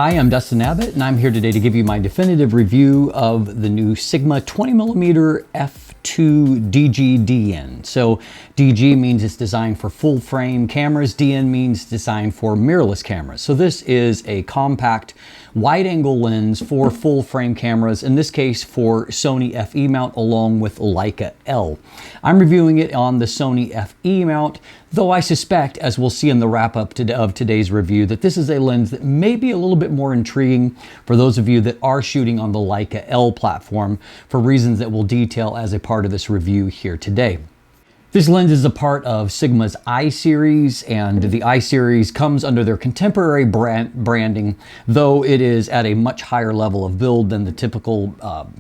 Hi, I'm Dustin Abbott, and I'm here today to give you my definitive review of the new Sigma 20mm f2 DG DN. So DG means it's designed for full frame cameras, DN means designed for mirrorless cameras. So this is a compact wide angle lens for full frame cameras, in this case for Sony FE mount along with Leica L. I'm reviewing it on the Sony FE mount, though I suspect, as we'll see in the wrap up of today's review, that this is a lens that may be a little bit more intriguing for those of you that are shooting on the Leica L platform for reasons that we'll detail as a part of this review here today. This lens is a part of Sigma's iSeries, and the iSeries comes under their contemporary branding, though it is at a much higher level of build than the typical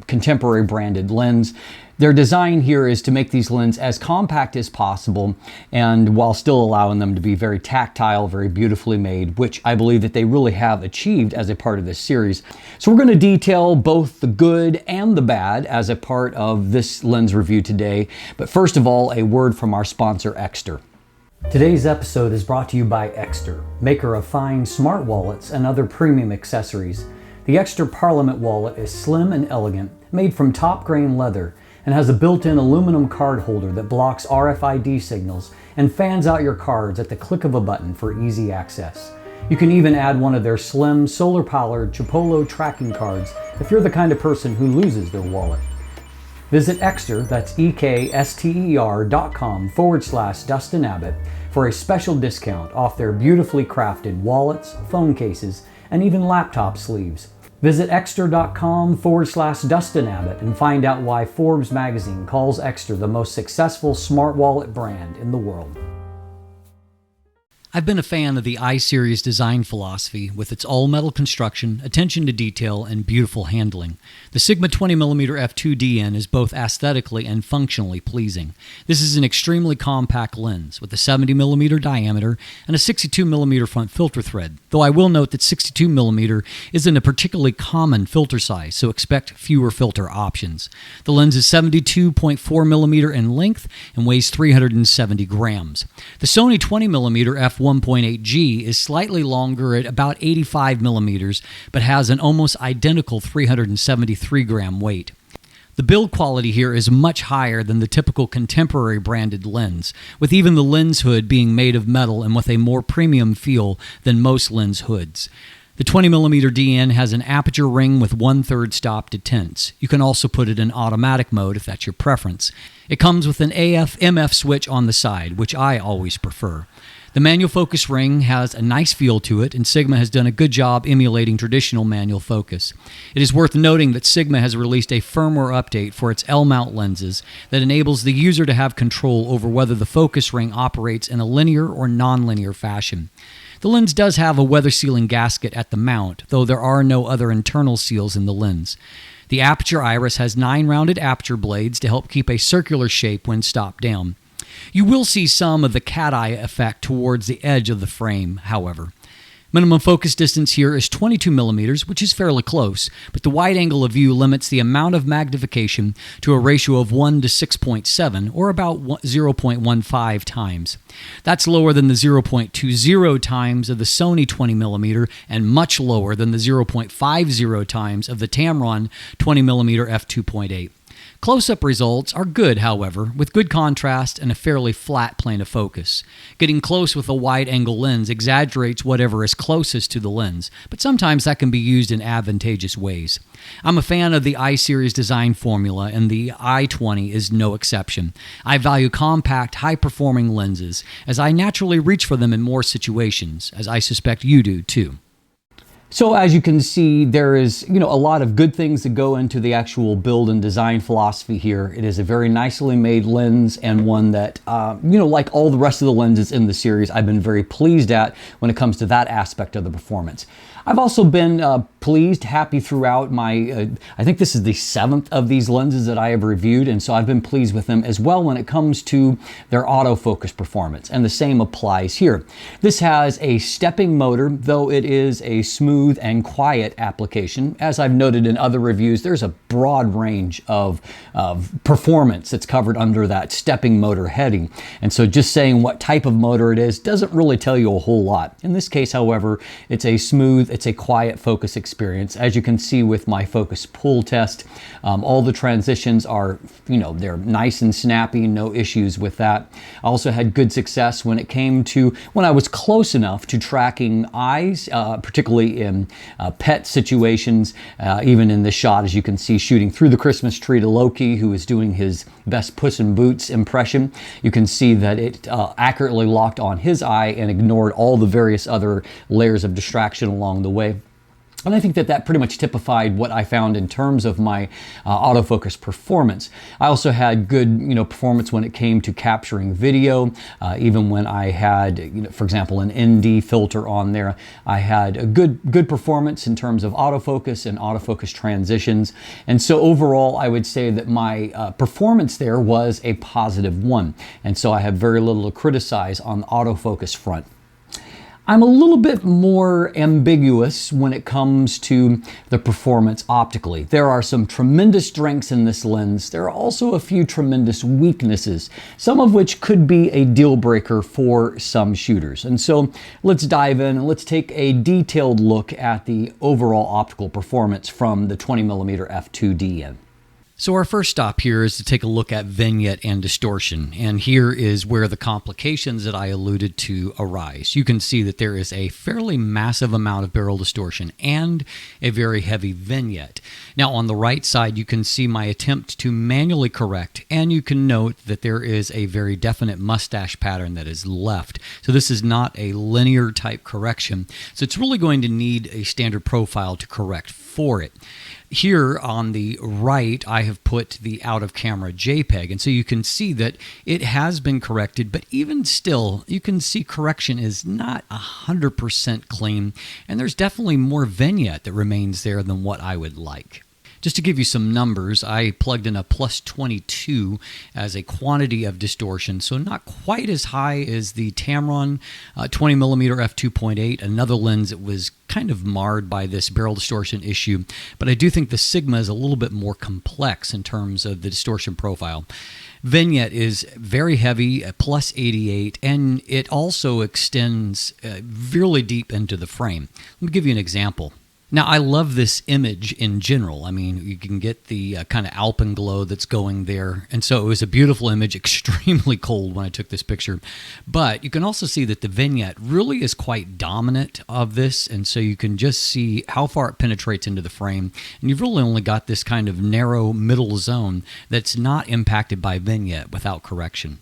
contemporary branded lens. Their design here is to make these lenses as compact as possible, and while still allowing them to be very tactile, very beautifully made, which I believe that they really have achieved as a part of this series. So we're going to detail both the good and the bad as a part of this lens review today. But first of all, a word from our sponsor, Exter. Today's episode is brought to you by Exter, maker of fine smart wallets and other premium accessories. The Exter Parliament wallet is slim and elegant, made from top grain leather, and has a built-in aluminum card holder that blocks RFID signals and fans out your cards at the click of a button for easy access. You can even add one of their slim, solar-powered Chipolo tracking cards if you're the kind of person who loses their wallet. Visit Exter, that's ekster.com/Dustin Abbott for a special discount off their beautifully crafted wallets, phone cases, and even laptop sleeves. Visit ekster.com/Dustin Abbott and find out why Forbes magazine calls Exter the most successful smart wallet brand in the world. I've been a fan of the iSeries design philosophy with its all-metal construction, attention to detail, and beautiful handling. The Sigma 20mm f2 DN is both aesthetically and functionally pleasing. This is an extremely compact lens with a 70mm diameter and a 62mm front filter thread, though I will note that 62mm isn't a particularly common filter size, so expect fewer filter options. The lens is 72.4mm in length and weighs 370 grams. The Sony 20mm f1.8G is slightly longer at about 85mm, but has an almost identical 373 gram weight. The build quality here is much higher than the typical contemporary branded lens, with even the lens hood being made of metal and with a more premium feel than most lens hoods. The 20mm DN has an aperture ring with 1/3 stop detents. You can also put it in automatic mode if that's your preference. It comes with an AF/MF switch on the side, which I always prefer. The manual focus ring has a nice feel to it, and Sigma has done a good job emulating traditional manual focus. It is worth noting that Sigma has released a firmware update for its L-mount lenses that enables the user to have control over whether the focus ring operates in a linear or non-linear fashion. The lens does have a weather sealing gasket at the mount, though there are no other internal seals in the lens. The aperture iris has 9 rounded aperture blades to help keep a circular shape when stopped down. You will see some of the cat eye effect towards the edge of the frame, however. Minimum focus distance here is 22mm, which is fairly close, but the wide angle of view limits the amount of magnification to a ratio of 1 to 6.7, or about 0.15 times. That's lower than the 0.20 times of the Sony 20mm and much lower than the 0.50 times of the Tamron 20mm f2.8. Close-up results are good, however, with good contrast and a fairly flat plane of focus. Getting close with a wide-angle lens exaggerates whatever is closest to the lens, but sometimes that can be used in advantageous ways. I'm a fan of the iSeries design formula, and the i20 is no exception. I value compact, high-performing lenses, as I naturally reach for them in more situations, as I suspect you do too. So as you can see, there is, a lot of good things that go into the actual build and design philosophy here. It is a very nicely made lens, and one that, like all the rest of the lenses in the series, I've been very pleased at when it comes to that aspect of the performance. I've also been pleased, happy throughout my, I think this is the 7th of these lenses that I have reviewed, and so I've been pleased with them as well when it comes to their autofocus performance, and the same applies here. This has a stepping motor, though it is a smooth and quiet application. As I've noted in other reviews, there's a broad range of performance that's covered under that stepping motor heading, and so just saying what type of motor it is doesn't really tell you a whole lot. In this case, however, it's a smooth, it's a quiet focus experience. As you can see with my focus pull test, all the transitions are, they're nice and snappy, no issues with that. I also had good success when it came to when I was close enough to tracking eyes, particularly in pet situations. Even in this shot, as you can see, shooting through the Christmas tree to Loki, who is doing his best Puss in Boots impression. You can see that it accurately locked on his eye and ignored all the various other layers of distraction along the way. And I think that that pretty much typified what I found in terms of my autofocus performance. I also had good, performance when it came to capturing video. Even when I had, for example, an ND filter on there, I had a good performance in terms of autofocus and autofocus transitions. And so overall, I would say that my performance there was a positive one. And so I have very little to criticize on the autofocus front. I'm a little bit more ambiguous when it comes to the performance optically. There are some tremendous strengths in this lens. There are also a few tremendous weaknesses, some of which could be a deal breaker for some shooters. And so let's dive in and let's take a detailed look at the overall optical performance from the 20mm f2.DN. So our first stop here is to take a look at vignette and distortion, and here is where the complications that I alluded to arise. You can see that there is a fairly massive amount of barrel distortion and a very heavy vignette. Now on the right side you can see my attempt to manually correct, and you can note that there is a very definite mustache pattern that is left. So this is not a linear type correction, so it's really going to need a standard profile to correct for it. Here on the right, I have put the out-of-camera JPEG, and so you can see that it has been corrected, but even still, you can see correction is not 100% clean, and there's definitely more vignette that remains there than what I would like. Just to give you some numbers, I plugged in a plus 22 as a quantity of distortion, so not quite as high as the Tamron 20mm f2.8, another lens that was kind of marred by this barrel distortion issue, but I do think the Sigma is a little bit more complex in terms of the distortion profile. Vignette is very heavy, plus 88, and it also extends really deep into the frame. Let me give you an example. Now, I love this image in general. I mean, you can get the kind of alpenglow that's going there. And so it was a beautiful image, extremely cold when I took this picture. But you can also see that the vignette really is quite dominant of this. And so you can just see how far it penetrates into the frame. And you've really only got this kind of narrow middle zone that's not impacted by vignette without correction.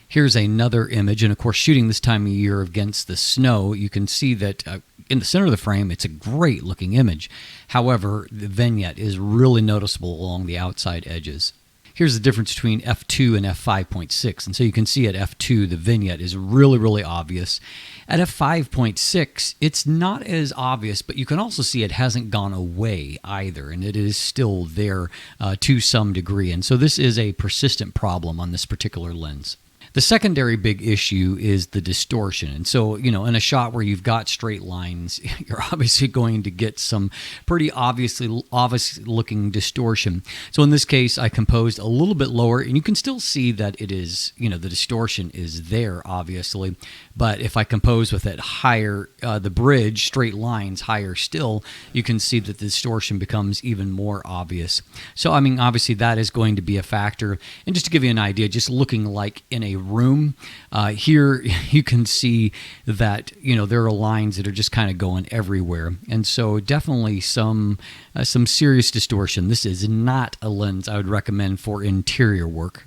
Here's another image, and of course shooting this time of year against the snow, you can see that in the center of the frame it's a great looking image. However, the vignette is really noticeable along the outside edges. Here's the difference between f2 and f5.6, and so you can see at f2 the vignette is really obvious. At f5.6 it's not as obvious, but you can also see it hasn't gone away either, and it is still there to some degree, and so this is a persistent problem on this particular lens. The secondary big issue is the distortion. And so, in a shot where you've got straight lines, you're obviously going to get some pretty obvious looking distortion. So in this case, I composed a little bit lower, and you can still see that it is, the distortion is there, obviously. But if I compose with it higher, the bridge, straight lines higher still, you can see that the distortion becomes even more obvious. So, I mean, obviously that is going to be a factor. And just to give you an idea, just looking like in a room, here you can see that there are lines that are just kind of going everywhere, and so definitely some serious distortion. This is not a lens I would recommend for interior work.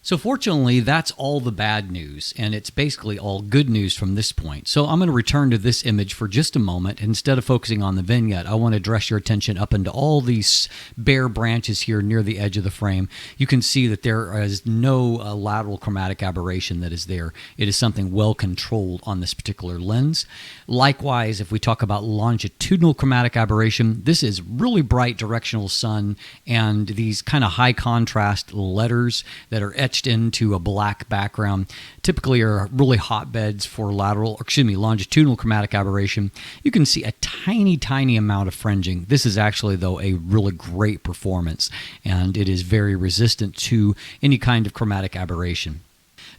So fortunately, that's all the bad news, and it's basically all good news from this point. So I'm going to return to this image for just a moment. Instead of focusing on the vignette, I want to address your attention up into all these bare branches here near the edge of the frame. You can see that there is no lateral chromatic aberration that is there. It is something well controlled on this particular lens. Likewise, if we talk about longitudinal chromatic aberration, this is really bright directional sun and these kind of high contrast letters that are etched into a black background typically are really hotbeds for longitudinal chromatic aberration. You can see a tiny amount of fringing. This is actually, though, a really great performance, and it is very resistant to any kind of chromatic aberration.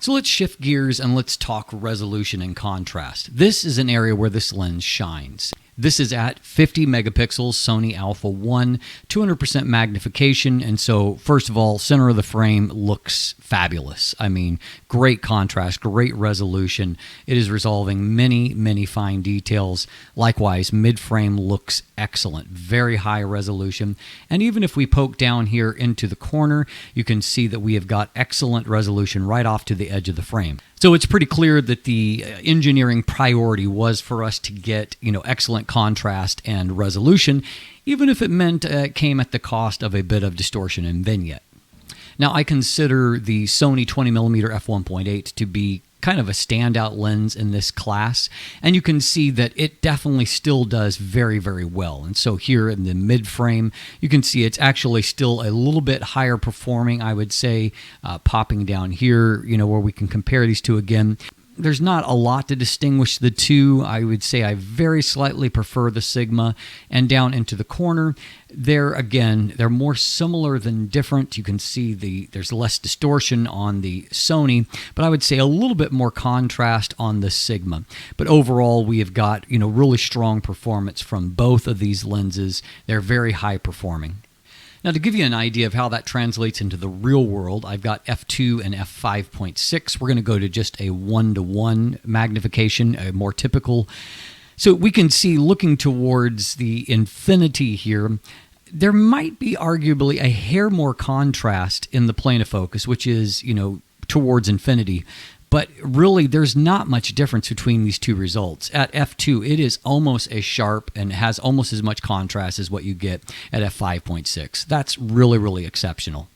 So let's shift gears and let's talk resolution and contrast. This is an area where this lens shines. This is at 50 megapixels, Sony Alpha 1, 200% magnification. And so, first of all, center of the frame looks fabulous. I mean, great contrast, great resolution. It is resolving many, many fine details. Likewise, mid-frame looks excellent, very high resolution. And even if we poke down here into the corner, you can see that we have got excellent resolution right off to the edge of the frame. So it's pretty clear that the engineering priority was for us to get, excellent contrast and resolution, even if it meant it came at the cost of a bit of distortion and vignette. Now, I consider the Sony 20mm f1.8 to be kind of a standout lens in this class, and you can see that it definitely still does very, very well. And so here in the mid frame, you can see it's actually still a little bit higher performing, I would say, popping down here, where we can compare these two again. There's not a lot to distinguish the two. I would say I very slightly prefer the Sigma. And down into the corner, there again, they're more similar than different. You can see there's less distortion on the Sony, but I would say a little bit more contrast on the Sigma. But overall, we have got, really strong performance from both of these lenses. They're very high performing. Now, to give you an idea of how that translates into the real world, I've got f2 and f5.6. We're going to go to just a 1:1 magnification, a more typical. So we can see, looking towards the infinity here, there might be arguably a hair more contrast in the plane of focus, which is, towards infinity. But really, there's not much difference between these two results. At f2, it is almost as sharp and has almost as much contrast as what you get at f5.6. That's really, really exceptional.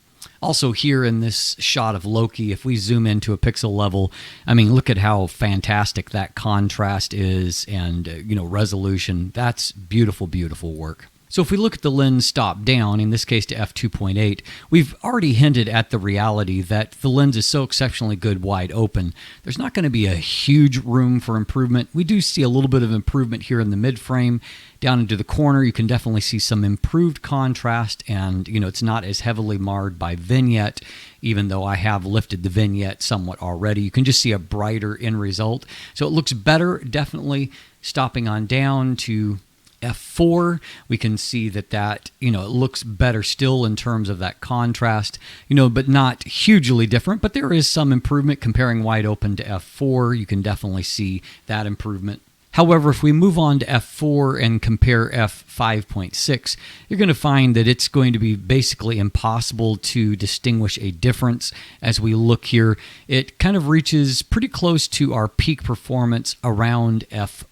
Also here in this shot of Loki, if we zoom into a pixel level, I mean, look at how fantastic that contrast is and, resolution. That's beautiful, beautiful work. So if we look at the lens top down, in this case to f2.8, we've already hinted at the reality that the lens is so exceptionally good wide open. There's not going to be a huge room for improvement. We do see a little bit of improvement here in the mid frame. Down into the corner, you can definitely see some improved contrast, and it's not as heavily marred by vignette, even though I have lifted the vignette somewhat already. You can just see a brighter end result. So it looks better, definitely. Stopping on down to f4, we can see that it looks better still in terms of that contrast, but not hugely different. But there is some improvement comparing wide open to f4. You can definitely see that improvement. However, if we move on to f4 and compare f5.6, you're going to find that it's going to be basically impossible to distinguish a difference. As we look here, it kind of reaches pretty close to our peak performance around f4.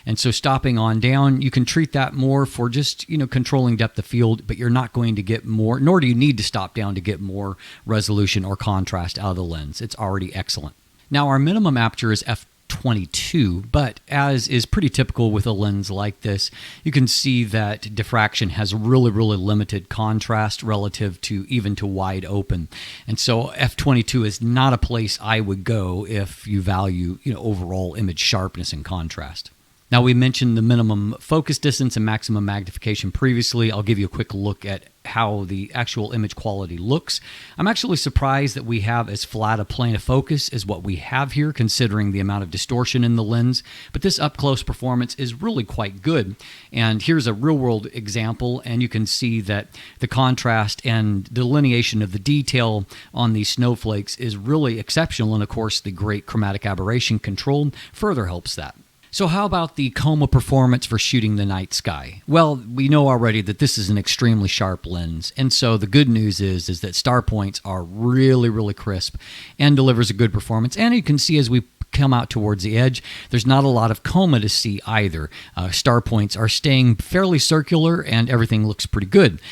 And so stopping on down, you can treat that more for just, controlling depth of field, but you're not going to get more, nor do you need to stop down to get more resolution or contrast out of the lens. It's already excellent. Now, our minimum aperture is f22, but as is pretty typical with a lens like this, you can see that diffraction has really, really limited contrast relative to even to wide open. And so f22 is not a place I would go if you value, overall image sharpness and contrast. Now, we mentioned the minimum focus distance and maximum magnification previously. I'll give you a quick look at how the actual image quality looks. I'm actually surprised that we have as flat a plane of focus as what we have here, considering the amount of distortion in the lens. But this up-close performance is really quite good. And here's a real-world example, and you can see that the contrast and delineation of the detail on these snowflakes is really exceptional. And of course, the great chromatic aberration control further helps that. So how about the coma performance for shooting the night sky? Well, we know already that this is an extremely sharp lens, and so the good news is that star points are really, really crisp and delivers a good performance. And you can see as we come out towards the edge, there's not a lot of coma to see either. Star points are staying fairly circular and everything looks pretty good.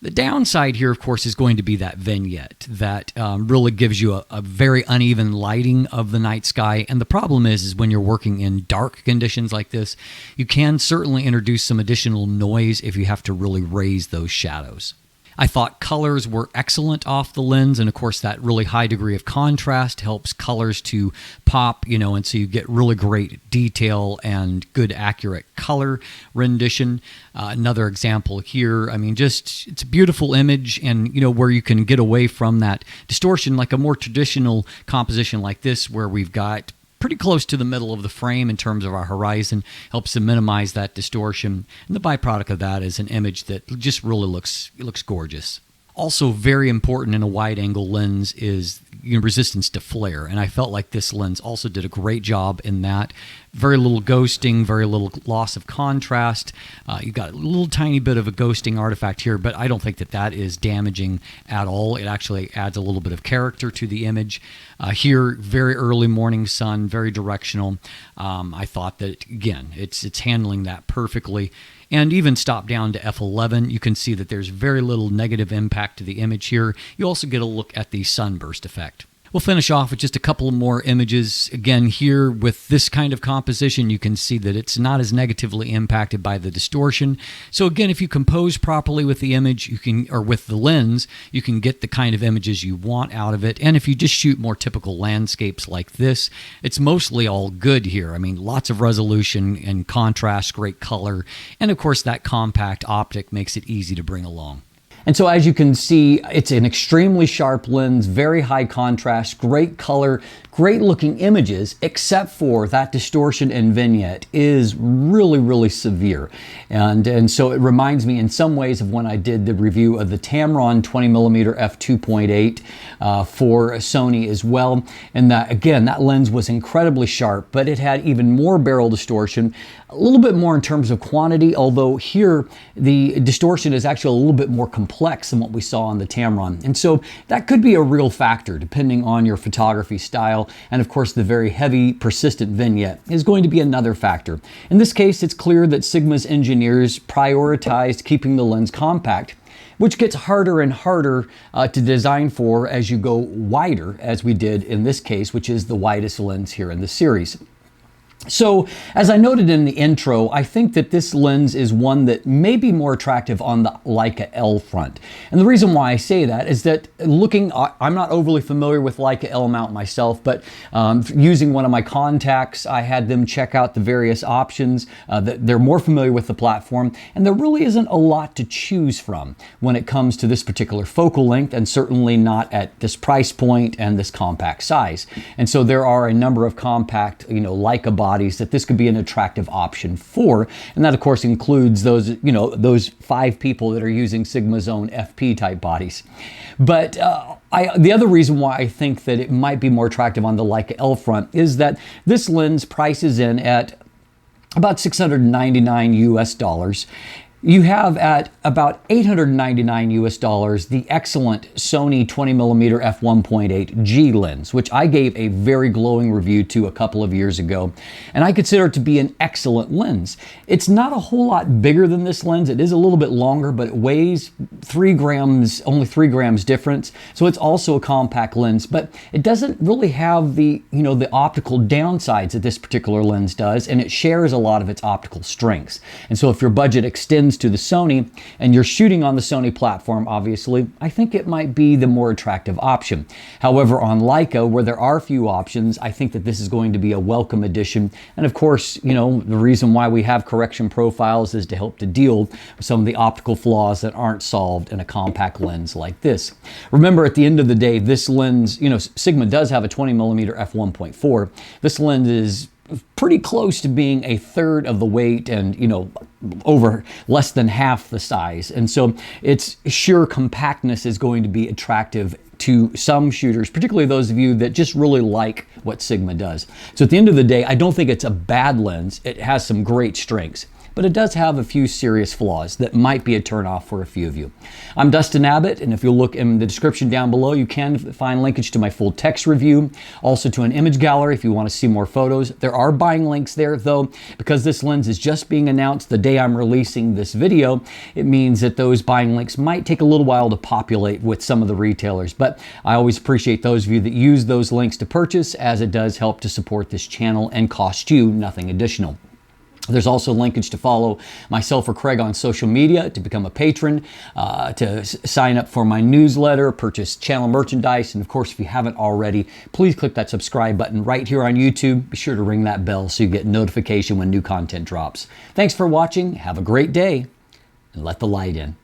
The downside here, of course, is going to be that vignette that really gives you a very uneven lighting of the night sky. And the problem is when you're working in dark conditions like this, you can certainly introduce some additional noise if you have to really raise those shadows. I thought colors were excellent off the lens, and of course that really high degree of contrast helps colors to pop, and so you get really great detail and good accurate color rendition. Another example here, it's a beautiful image, and where you can get away from that distortion like a more traditional composition like this where we've got pretty close to the middle of the frame in terms of our horizon, helps to minimize that distortion. And the byproduct of that is an image that just really looks gorgeous. Also very important in a wide-angle lens is resistance to flare, and I felt like this lens also did a great job in that. Very little ghosting, very little loss of contrast. You got a little tiny bit of a ghosting artifact here, but I don't think that is damaging at all. It actually adds a little bit of character to the image. Here, very early morning sun, very directional. I thought that, again, it's handling that perfectly. And even stop down to f11, you can see that there's very little negative impact to the image here. You also get a look at the sunburst effect. We'll finish off with just a couple more images. Again, here with this kind of composition, you can see that it's not as negatively impacted by the distortion. So again, if you compose properly with the image, or with the lens, you can get the kind of images you want out of it. And if you just shoot more typical landscapes like this, it's mostly all good here. I mean, lots of resolution and contrast, great color, and of course that compact optic makes it easy to bring along. And so as you can see, it's an extremely sharp lens, very high contrast, great color, great looking images, except for that distortion and vignette is really, really severe. And so it reminds me in some ways of when I did the review of the Tamron 20mm f2.8 for Sony as well. And that, again, that lens was incredibly sharp, but it had even more barrel distortion, a little bit more in terms of quantity, although here the distortion is actually a little bit more complex than what we saw on the Tamron. And so that could be a real factor depending on your photography style. And of course, the very heavy, persistent vignette is going to be another factor. In this case, it's clear that Sigma's engineers prioritized keeping the lens compact, which gets harder and harder to design for as you go wider, as we did in this case, which is the widest lens here in the series. So, as I noted in the intro, I think that this lens is one that may be more attractive on the Leica L front. And the reason why I say that is that I'm not overly familiar with Leica L mount myself, but using one of my contacts, I had them check out the various options. They're more familiar with the platform, and there really isn't a lot to choose from when it comes to this particular focal length, and certainly not at this price point and this compact size. And so there are a number of compact, Leica bodies that this could be an attractive option for, and that of course includes those, those 5 people that are using Sigma's own FP type bodies. But the other reason why I think that it might be more attractive on the Leica L front is that this lens prices in at about $699 US. You have at about $899 US the excellent Sony 20mm f1.8 G lens, which I gave a very glowing review to a couple of years ago, and I consider it to be an excellent lens. It's not a whole lot bigger than this lens. It is a little bit longer, but it weighs 3 grams, only 3 grams difference. So it's also a compact lens, but it doesn't really have the, the optical downsides that this particular lens does, and it shares a lot of its optical strengths. And so if your budget extends to the Sony and you're shooting on the Sony platform, obviously, I think it might be the more attractive option. However, on Leica, where there are few options, I think that this is going to be a welcome addition. And of course, the reason why we have correction profiles is to help to deal with some of the optical flaws that aren't solved in a compact lens like this. Remember, at the end of the day, this lens, Sigma does have a 20mm f1.4. This lens is pretty close to being a third of the weight and, over less than half the size. And so its sheer compactness is going to be attractive to some shooters, particularly those of you that just really like what Sigma does. So at the end of the day, I don't think it's a bad lens. It has some great strengths, but it does have a few serious flaws that might be a turnoff for a few of you. I'm Dustin Abbott, and if you look in the description down below, you can find linkage to my full text review, also to an image gallery if you want to see more photos. There are buying links there, though, because this lens is just being announced the day I'm releasing this video. It means that those buying links might take a little while to populate with some of the retailers, but I always appreciate those of you that use those links to purchase, as it does help to support this channel and cost you nothing additional. There's also linkage to follow myself or Craig on social media, to become a patron, to sign up for my newsletter, purchase channel merchandise, and of course, if you haven't already, please click that subscribe button right here on YouTube. Be sure to ring that bell so you get notification when new content drops. Thanks for watching. Have a great day, and let the light in.